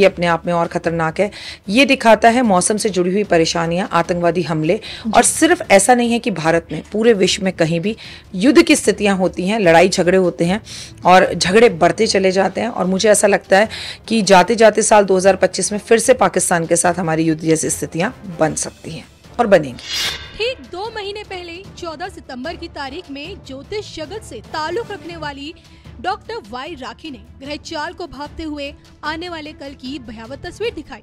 ये अपने आप में और खतरनाक है। ये दिखाता है मौसम से जुड़ी हुई परेशानियां, आतंकवादी हमले, और सिर्फ ऐसा नहीं है कि भारत में, पूरे विश्व में कहीं भी युद्ध की स्थितियां होती हैं, लड़ाई झगड़े होते हैं और झगड़े बढ़ते चले जाते हैं। और मुझे ऐसा लगता है कि जाते जाते साल 2025 में फिर से पाकिस्तान के साथ हमारी युद्ध जैसी स्थितियां बन सकती हैं और बनेंगी। ठीक 2 महीने पहले 14 सितंबर की तारीख में ज्योतिष जगत से ताल्लुक रखने वाली डॉक्टर वाई राखी ने ग्रह चाल को भांपते हुए आने वाले कल की भयावह तस्वीर दिखाई।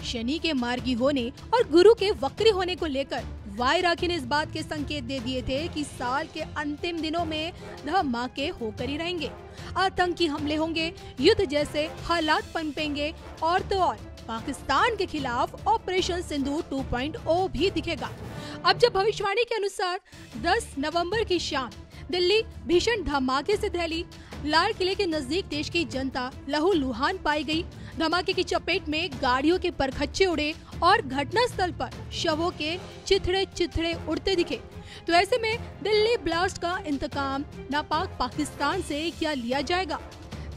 शनि के मार्गी होने और गुरु के वक्री होने को लेकर वाई राखी ने इस बात के संकेत दे दिए थे कि साल के अंतिम दिनों में धमाके होकर ही रहेंगे, आतंकी हमले होंगे, युद्ध जैसे हालात पनपेंगे और तो और पाकिस्तान के खिलाफ ऑपरेशन सिंदूर 2.0 भी दिखेगा। अब जब भविष्यवाणी के अनुसार 10 नवंबर की शाम दिल्ली भीषण धमाके से दहली, लाल किले के नजदीक देश की जनता लहूलुहान पाई गई। धमाके की चपेट में गाड़ियों के परखच्चे उड़े और घटनास्थल पर शवों के चिथड़े चिथड़े उड़ते दिखे। तो ऐसे में दिल्ली ब्लास्ट का इंतकाम नापाक पाकिस्तान से क्या लिया जाएगा?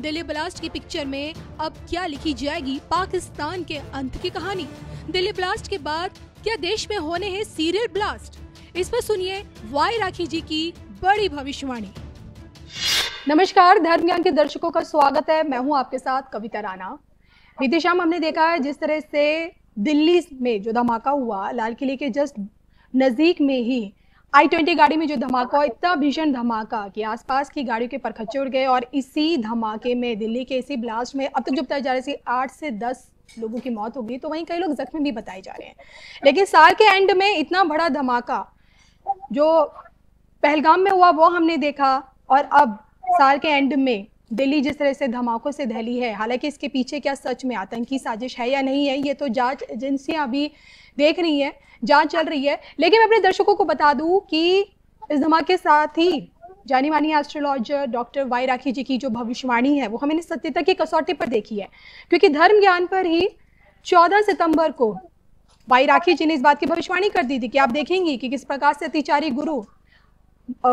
दिल्ली ब्लास्ट की पिक्चर में अब क्या लिखी जाएगी पाकिस्तान के अंत की कहानी? दिल्ली ब्लास्ट के बाद क्या देश में होने हैं सीरियल ब्लास्ट? इस पर सुनिए वाई राखी जी की बड़ी भविष्यवाणी। नमस्कार, धर्म ज्ञान के दर्शकों का स्वागत है। मैं हूं आपके साथ कविता राणा। बीती शाम हमने देखा है जिस तरह से दिल्ली में जो धमाका हुआ, लाल किले के जस्ट नजदीक में ही I-20 गाड़ी में जो धमाका, इतना भीषण धमाका कि आसपास की गाड़ियों के परखच्चे उड़ गए। और इसी धमाके में, दिल्ली के इसी ब्लास्ट में अब तक जो बताया जा रहा है 8 से 10 लोगों की मौत हो गई, तो वहीं कई लोग जख्मी भी बताए जा रहे हैं। लेकिन साल के एंड में इतना बड़ा धमाका जो पहलगाम में हुआ वो हमने देखा, और अब साल के एंड में दिल्ली जिस तरह से धमाकों से दहली है। हालांकि इसके पीछे क्या सच में आतंकी साजिश है या नहीं है, ये तो जांच एजेंसियां अभी देख रही हैं, जांच चल रही है। लेकिन मैं अपने दर्शकों को बता दूं कि इस धमाके के साथ ही जानी मानी एस्ट्रोलॉजर डॉक्टर वाई राखी जी की जो भविष्यवाणी है वो हमने सत्यता की कसौटी पर देखी है, क्योंकि धर्म ज्ञान पर ही 14 सितंबर को वाई राखी जी ने इस बात की भविष्यवाणी कर दी थी कि आप देखेंगी कि किस प्रकार से अतिचारी गुरु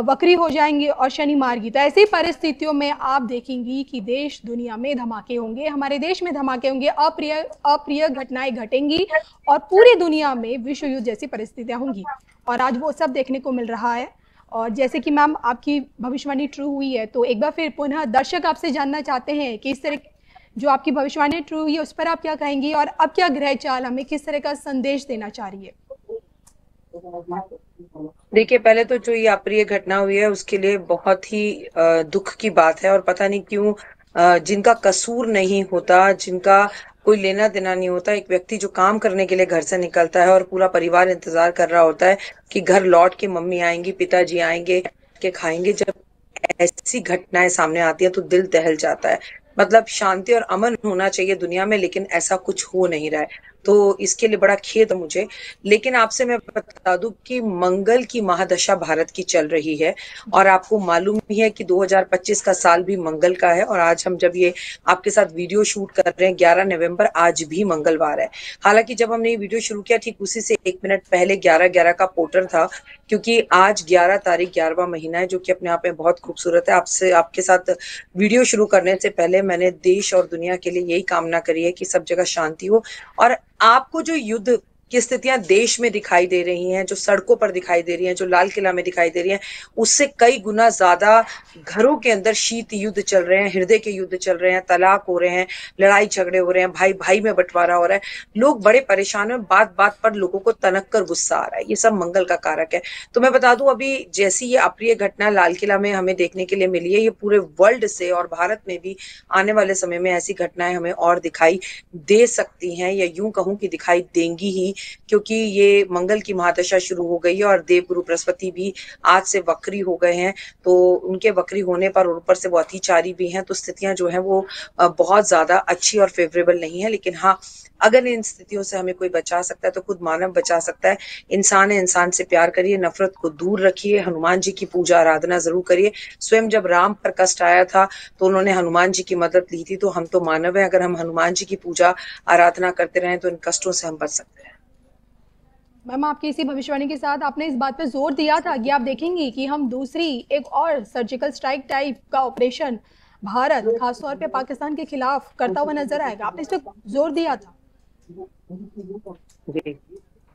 वक्री हो जाएंगे और शनि मार्गी। तो ऐसी परिस्थितियों में आप देखेंगी कि देश दुनिया में धमाके होंगे, हमारे देश में धमाके होंगे, अप्रिय घटनाएं घटेंगी और पूरी दुनिया में विश्व युद्ध जैसी परिस्थितियां होंगी। और आज वो सब देखने को मिल रहा है। और जैसे कि मैम आपकी भविष्यवाणी ट्रू हुई है, तो एक बार फिर पुनः दर्शक आपसे जानना चाहते हैं कि इस तरह जो आपकी भविष्यवाणी ट्रू हुई है उस पर आप क्या कहेंगी, और अब क्या ग्रह चाल हमें किस तरह का संदेश देना चाह रही है? देखिए, पहले तो जो ये अप्रिय घटना हुई है उसके लिए बहुत ही दुख की बात है। और पता नहीं क्यों जिनका कसूर नहीं होता, जिनका कोई लेना देना नहीं होता, एक व्यक्ति जो काम करने के लिए घर से निकलता है और पूरा परिवार इंतजार कर रहा होता है कि घर लौट के मम्मी आएंगी, पिताजी आएंगे, के खाएंगे, जब ऐसी घटनाएं सामने आती है तो दिल दहल जाता है। मतलब शांति और अमन होना चाहिए दुनिया में, लेकिन ऐसा कुछ हो नहीं रहा है, तो इसके लिए बड़ा खेद है मुझे। लेकिन आपसे मैं बता दूं कि मंगल की महादशा भारत की चल रही है, और आपको मालूम ही है कि 2025 का साल भी मंगल का है। और आज हम जब ये आपके साथ वीडियो शूट कर रहे हैं 11 नवंबर, आज भी मंगलवार है। हालांकि जब हमने ये वीडियो शुरू किया ठीक उसी से 1 मिनट पहले 11/11 का पोर्टल था, क्योंकि आज 11 तारीख 11वां महीना है, जो कि अपने आप में बहुत खूबसूरत है। आपके साथ वीडियो शुरू करने से पहले मैंने देश और दुनिया के लिए यही कामना करी है कि सब जगह शांति हो। और आपको जो युद्ध की स्थितियां देश में दिखाई दे रही हैं, जो सड़कों पर दिखाई दे रही हैं, जो लाल किला में दिखाई दे रही हैं, उससे कई गुना ज्यादा घरों के अंदर शीत युद्ध चल रहे हैं, हृदय के युद्ध चल रहे हैं, तलाक हो रहे हैं, लड़ाई झगड़े हो रहे हैं, भाई भाई में बंटवारा हो रहा है, लोग बड़े परेशान हैं, बात बात पर लोगों को तनक कर गुस्सा आ रहा है। ये सब मंगल का कारक है। तो मैं बता दूं, अभी जैसी ये अप्रिय घटना लाल किला में हमें देखने के लिए मिली है, ये पूरे वर्ल्ड से और भारत में भी आने वाले समय में ऐसी घटनाएं हमें और दिखाई दे सकती हैं, या यूं कहूं कि दिखाई देंगी ही, क्योंकि ये मंगल की महादशा शुरू हो गई है और देवगुरु बृहस्पति भी आज से वक्री हो गए हैं। तो उनके वक्री होने पर और ऊपर से वो अतिचारी भी हैं, तो स्थितियां जो है वो बहुत ज्यादा अच्छी और फेवरेबल नहीं है। लेकिन हाँ, अगर इन स्थितियों से हमें कोई बचा सकता है तो खुद मानव बचा सकता है। इंसान है, इंसान से प्यार करिए, नफरत को दूर रखिए, हनुमान जी की पूजा आराधना जरूर करिए। स्वयं जब राम पर कष्ट आया था तो उन्होंने हनुमान जी की मदद ली थी। तो हम तो मानव है, अगर हम हनुमान जी की पूजा आराधना करते रहें तो इन कष्टों से हम बच सकते हैं। मैम, आपकी इसी भविष्यवाणी के साथ आपने इस बात पर जोर दिया था कि आप देखेंगी कि हम दूसरी एक और सर्जिकल स्ट्राइक टाइप का ऑपरेशन भारत खासतौर पे पाकिस्तान के खिलाफ करता हुआ नजर आएगा? आपने इस पर जोर दिया था। जी।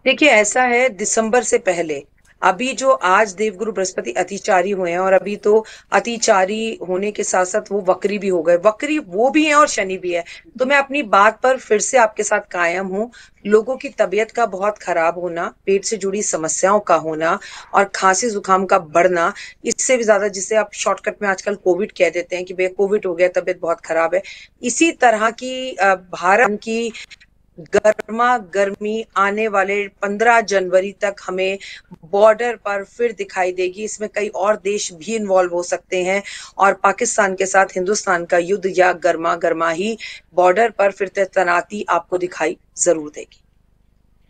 देखिए, ऐसा है, दिसंबर से पहले अभी जो आज देवगुरु बृहस्पति अतिचारी हुए हैं, और अभी तो अतिचारी होने के साथ साथ वो वक्री भी हो गए, वक्री वो भी है और शनि भी है। तो मैं अपनी बात पर फिर से आपके साथ कायम हूँ। लोगों की तबीयत का बहुत खराब होना, पेट से जुड़ी समस्याओं का होना और खांसी जुकाम का बढ़ना, इससे भी ज्यादा, जिसे आप शॉर्टकट में आजकल कोविड कह देते हैं कि भैया कोविड हो गया, तबीयत बहुत खराब है, इसी तरह की भारत की गर्मा गर्मी आने वाले 15 जनवरी तक हमें बॉर्डर पर फिर दिखाई देगी। इसमें कई और देश भी इन्वॉल्व हो सकते हैं और पाकिस्तान के साथ हिंदुस्तान का युद्ध या गर्मा गर्मा ही बॉर्डर पर फिर तैनाती आपको दिखाई जरूर देगी।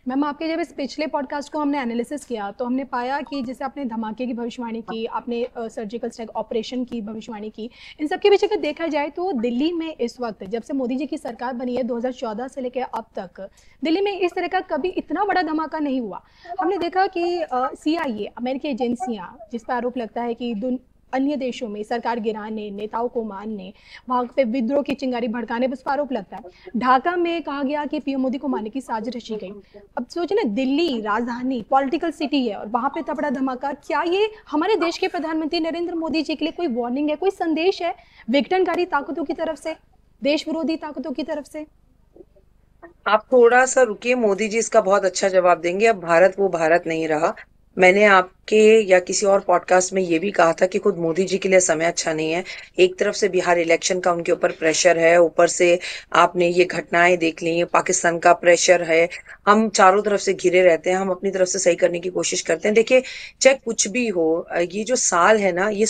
मैम, आपके जब इस पिछले पॉडकास्ट को हमने एनालिसिस किया तो हमने पाया कि जैसे आपने धमाके की भविष्यवाणी की, आपने सर्जिकल स्ट्राइक ऑपरेशन की भविष्यवाणी की, इन सब के पीछे अगर देखा जाए तो दिल्ली में इस वक्त जब से मोदी जी की सरकार बनी है 2014 से लेकर अब तक दिल्ली में इस तरह का कभी इतना बड़ा धमाका नहीं हुआ। हमने देखा कि CIA अमेरिकी एजेंसियां जिस पर आरोप लगता है कि अन्य देशों में सरकार गिराने, नेताओं को मारने, वहां पे विद्रोह की चिंगारी भड़काने पर उसका आरोप लगता है। ढाका में कहा गया कि पीएम मोदी को मारने की साजिश रची गई। अब सोचिए ना, दिल्ली राजधानी पॉलिटिकल सिटी है और वहां पे इतना बड़ा धमाका। क्या ये हमारे देश के प्रधानमंत्री नरेंद्र मोदी जी के लिए कोई वार्निंग है, कोई संदेश है विघटनकारी ताकतों की तरफ से, देश विरोधी ताकतों की तरफ से? आप थोड़ा सा रुकिए, मोदी जी इसका बहुत अच्छा जवाब देंगे। अब भारत वो भारत नहीं रहा। मैंने आपके या किसी और पॉडकास्ट में ये भी कहा था कि खुद मोदी जी के लिए समय अच्छा नहीं है। एक तरफ से बिहार इलेक्शन का उनके ऊपर प्रेशर है, ऊपर से आपने ये घटनाएं देख ली, पाकिस्तान का प्रेशर है। हम चारों तरफ से घिरे रहते हैं, हम अपनी तरफ से सही करने की कोशिश करते हैं। देखिए, चाहे कुछ भी हो, ये जो साल है ना, ये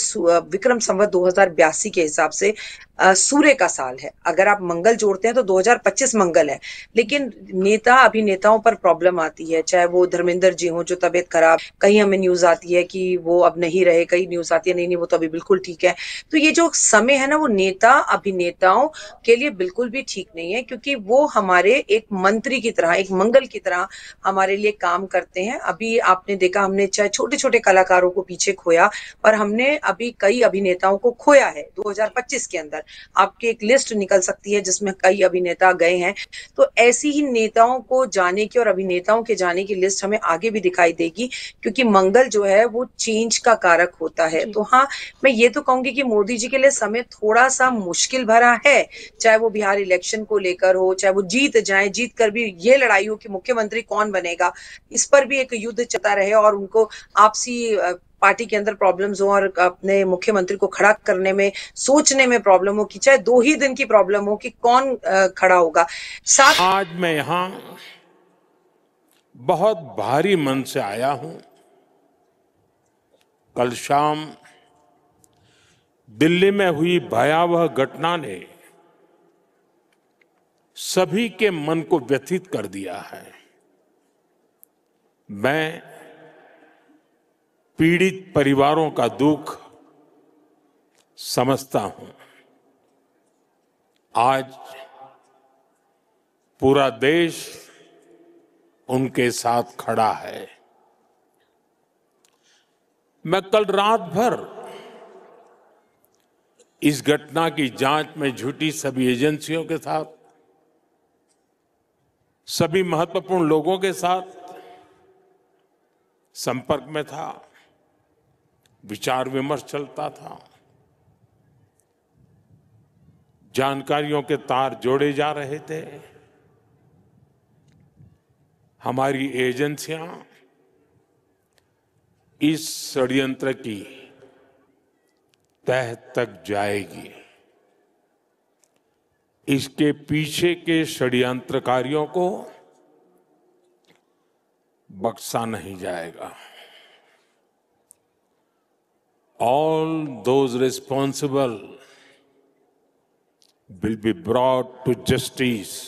विक्रम संवत 2082 के हिसाब से सूर्य का साल है। अगर आप मंगल जोड़ते हैं तो 2025 मंगल है। लेकिन नेता अभिनेताओं पर प्रॉब्लम आती है, चाहे वो धर्मेंद्र जी हो जो तबीयत खराब, कहीं हमें न्यूज आती है कि वो अब नहीं रहे, कहीं न्यूज आती है नहीं नहीं वो तो अभी बिल्कुल ठीक है। तो ये जो समय है ना, वो नेता अभिनेताओं के लिए बिल्कुल भी ठीक नहीं है, क्योंकि वो हमारे एक मंत्री की तरह, एक मंगल की तरह हमारे लिए काम करते हैं। अभी आपने देखा, हमने चाहे छोटे छोटे कलाकारों को पीछे खोया, पर हमने अभी कई अभिनेताओं को खोया है 2025 के अंदर। आपकी एक लिस्ट निकल सकती है जिसमें कई अभिनेता गए हैं। तो ऐसी ही नेताओं को जाने की और अभिनेताओं के जाने की लिस्ट हमें आगे भी दिखाई देगी, क्योंकि मंगल जो है वो चेंज का कारक होता है। तो हाँ, मैं ये तो कहूंगी कि मोदी जी के लिए समय थोड़ा सा मुश्किल भरा है, चाहे वो बिहार इलेक्शन को लेकर हो, चाहे वो जीत जाए, जीत कर भी ये लड़ाई हो कि मुख्यमंत्री कौन बनेगा, इस पर भी एक युद्ध चलता रहे और उनको आपसी पार्टी के अंदर प्रॉब्लम्स हो और अपने मुख्यमंत्री को खड़ा करने में, सोचने में प्रॉब्लम हो, कि चाहे 2 ही दिन की प्रॉब्लम हो कि कौन खड़ा होगा। साथ आज मैं यहां बहुत भारी मन से आया हूं। कल शाम दिल्ली में हुई भयावह घटना ने सभी के मन को व्यथित कर दिया है। मैं पीड़ित परिवारों का दुख समझता हूं। आज पूरा देश उनके साथ खड़ा है। मैं कल रात भर इस घटना की जांच में जुटी सभी एजेंसियों के साथ, सभी महत्वपूर्ण लोगों के साथ संपर्क में था, विचार विमर्श चलता था, जानकारियों के तार जोड़े जा रहे थे। हमारी एजेंसियां इस षड्यंत्र की तह तक जाएगी। इसके पीछे के षड्यंत्रकारियों को बख्शा नहीं जाएगा। All those responsible will be brought to justice.